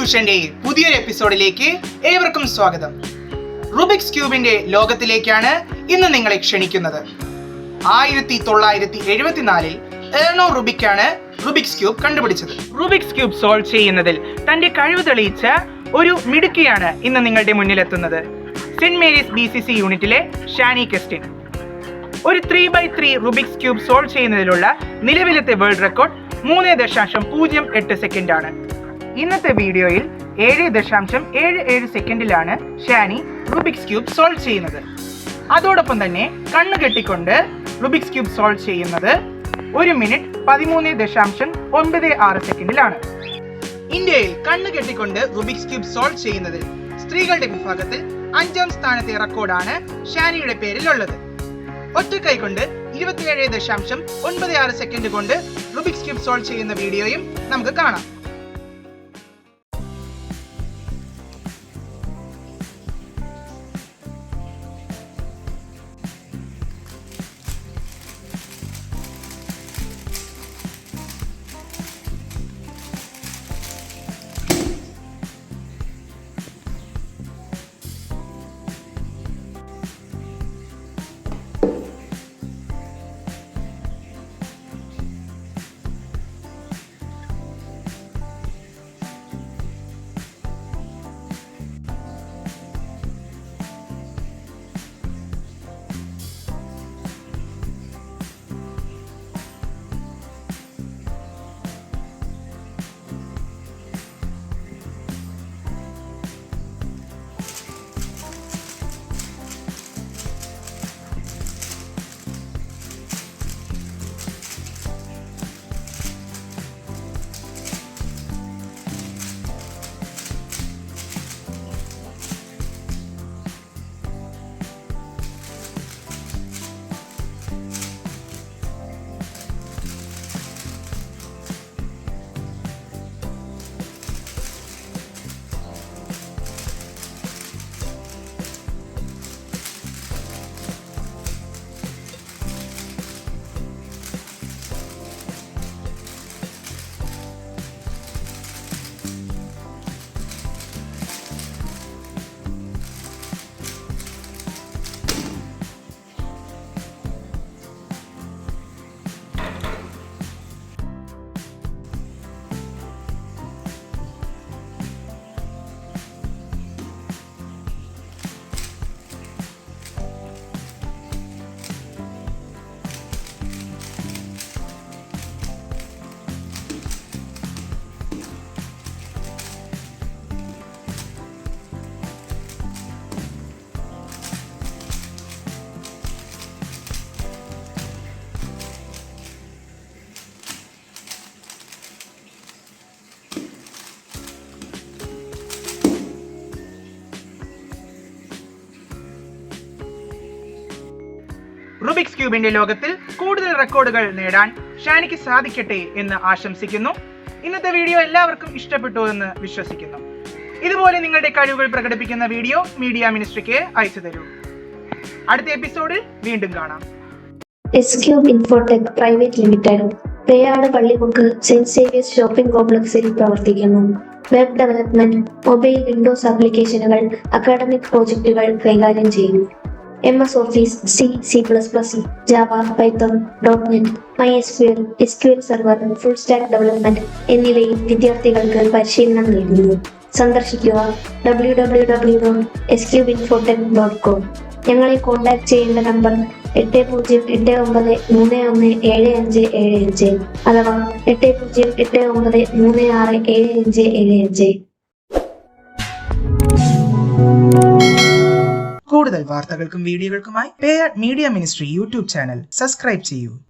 ട്യൂഷന്റെ പുതിയൊരു എപ്പിസോഡിലേക്ക് ഏവർക്കും സ്വാഗതം. റുബിക്സ് ക്യൂബിന്റെ ലോകത്തിലേക്കാണ് ഇന്ന് നിങ്ങളെ ക്ഷണിക്കുന്നത്. 1974 എർണോ റുബിക്കാണ് റുബിക്സ് ക്യൂബ് കണ്ടുപിടിച്ചത്. റുബിക്സ് ക്യൂബ് സോൾവ് ചെയ്യുന്നതിൽ തന്റെ കഴിവ് തെളിയിച്ച ഒരു മിടുക്കിയാണ് ഇന്ന് നിങ്ങളുടെ മുന്നിലെത്തുന്നത്. സെന്റ് മേരീസ് BCC യൂണിറ്റിലെ ഷാനി കെസ്റ്റിൻ. ഒരു 3x3 റുബിക്സ് ക്യൂബ് സോൾവ് ചെയ്യുന്നതിലുള്ള നിലവിലത്തെ വേൾഡ് റെക്കോർഡ് 3.08 സെക്കൻഡാണ്. ഇന്നത്തെ വീഡിയോയിൽ 7.77 സെക്കൻഡിലാണ് ഷാനി റുബിക്സ് ക്യൂബ് സോൾവ് ചെയ്യുന്നത്. അതോടൊപ്പം തന്നെ കണ്ണു കെട്ടിക്കൊണ്ട് റുബിക്സ് ക്യൂബ് സോൾവ് ചെയ്യുന്നത് 1 മിനിറ്റ് 13.96 സെക്കൻഡിലാണ്. ഇന്ത്യയിൽ കണ്ണു കെട്ടിക്കൊണ്ട് റുബിക്സ് ക്യൂബ് സോൾവ് ചെയ്യുന്നതിൽ സ്ത്രീകളുടെ വിഭാഗത്തിൽ 5ാം സ്ഥാനത്തെ റെക്കോർഡാണ് ഷാനിയുടെ പേരിലുള്ളത്. ഒറ്റക്കൈ കൊണ്ട് 27.96 സെക്കൻഡ് കൊണ്ട് റുബിക്സ് ക്യൂബ് സോൾവ് ചെയ്യുന്ന വീഡിയോയും നമുക്ക് കാണാം. റുബിക്സ് ക്യൂബിന്റെ ലോകത്തിൽ കൂടുതൽ റെക്കോർഡുകൾ നേടാൻ ഷാനിക്ക് സാധിക്കട്ടെ എന്ന് ആശംസിക്കുന്നു. ഇന്നത്തെ വീഡിയോ എല്ലാവർക്കും ഇഷ്ടപ്പെട്ടു എന്ന് വിശ്വസിക്കുന്നു. ഇതുപോലെ നിങ്ങളുടെ കഴിവുകൾ പ്രകടിപ്പിക്കുന്ന വീഡിയോ മീഡിയ മിനിസ്ട്രിക്ക് അയച്ചു തരൂ. അടുത്ത എപ്പിസോഡിൽ വീണ്ടും കാണാം. S cube infotech private limited Peyad Pallimukku Saint Xavier's shopping കോംപ്ലക്സിൽ പ്രവർത്തിക്കുന്നു. വെബ് ഡെവലപ്മെന്റ്, മൊബൈൽ വിൻഡോസ് ആപ്ലിക്കേഷനുകൾ, അക്കാഡമിക് പ്രോജക്റ്റുകൾ കൈകാര്യം ചെയ്യുന്നു. MS Office, C++, Java, Python, .NET, MySQL, SQL Server, Full Stack Development എന്നിവയിൽ വിദ്യാർത്ഥികൾക്ക് പരിശീലനം നൽകുന്നു. സന്ദർശിക്കുക www.scubeinfotech.com. ഞങ്ങളെ കോൺടാക്ട് ചെയ്യേണ്ട നമ്പർ 8089317575 അഥവാ 8089367575. കൂടുതൽ വാർത്തകൾക്കും വീഡിയോകൾക്കുമായി Peyad Media Ministry YouTube channel subscribe ചെയ്യൂ.